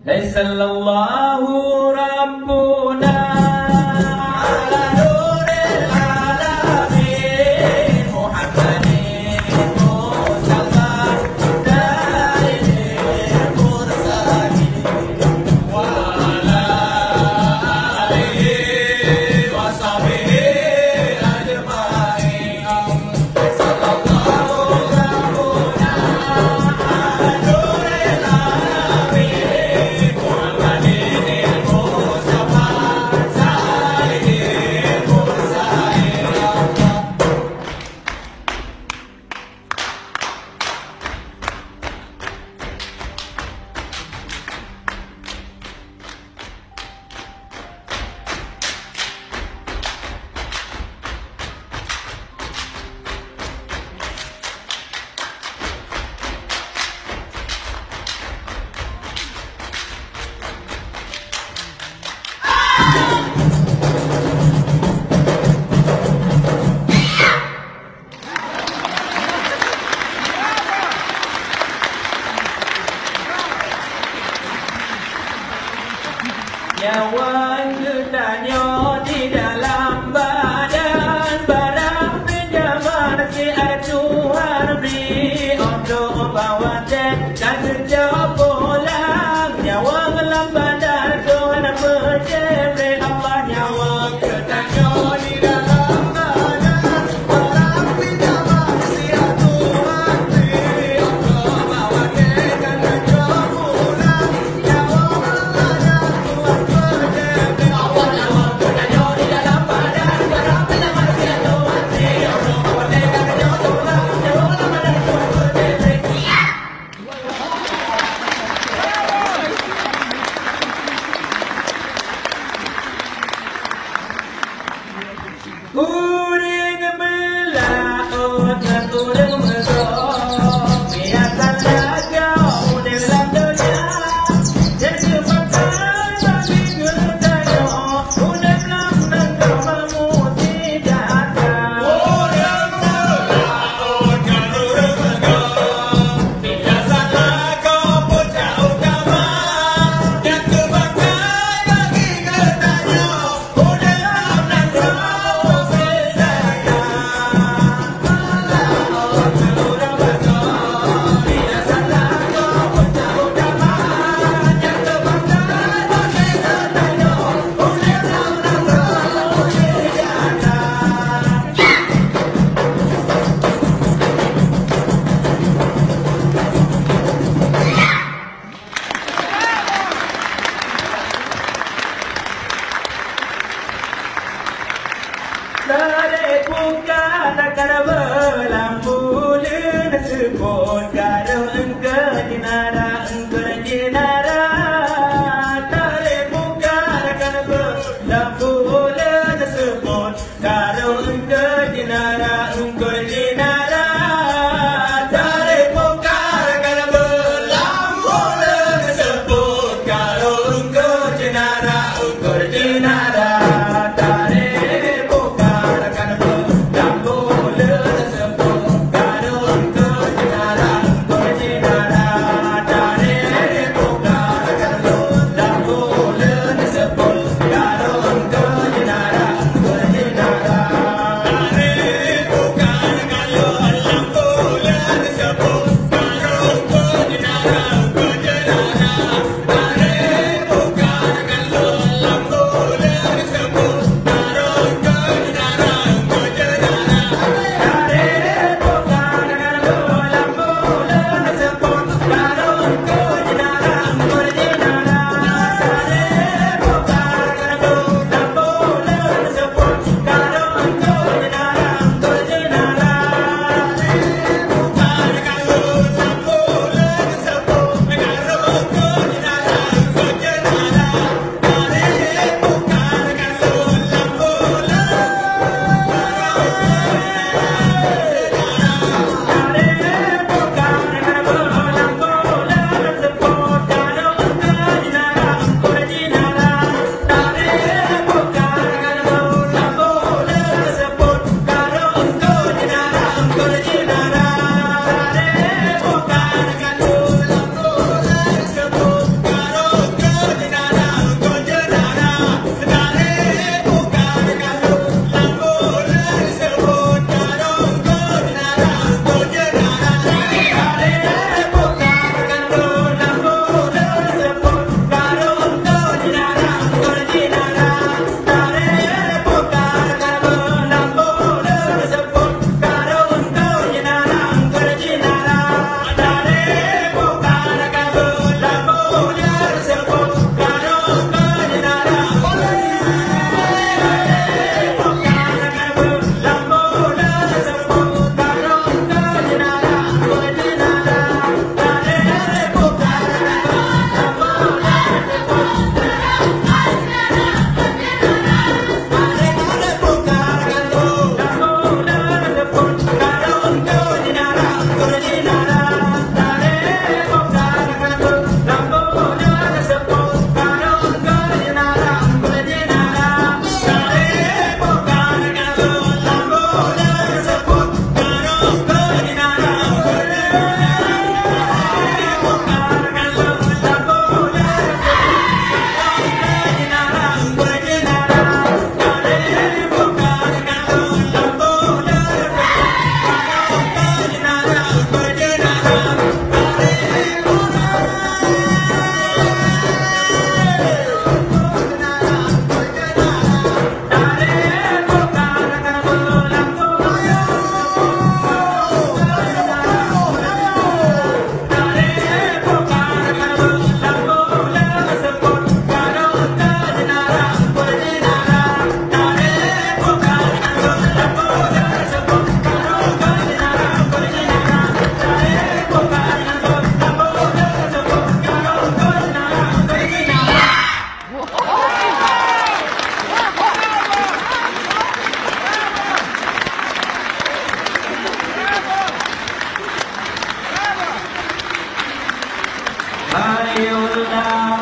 ليس الله ربنا على نور العالمين محمد مصطفى سيد المرسلين وعلى آله وصحبه أجمعين ليس الله ربنا على نور العالمين محمد المصطفى سيد nyawa getahnya di dalam badan barang pinjaman si Tuhan beri untuk bawa dan sejauh pulang nyawa dalam badan Tuhan berjebri Allah nyawa getahnya di dalam badan barang pinjaman si Tuhan beri untuk bawa dan sejauh pulang nyawa Uring belah otak uring mesok biarkan lagau dalam dunia jadi pakai bagi gertanya udah belang nangkau memuti data uring belah otak uring mesok biarkan lagau puncak utama jadi pakai bagi gertanya udah belang nangkau Tarik bukan akan berlambulan sebut kado engkau jinara tarik bukan akan berlambulan sebut kado engkau jinara tarik bukan akan berlambulan sebut kado engkau jinara tarik Ayulah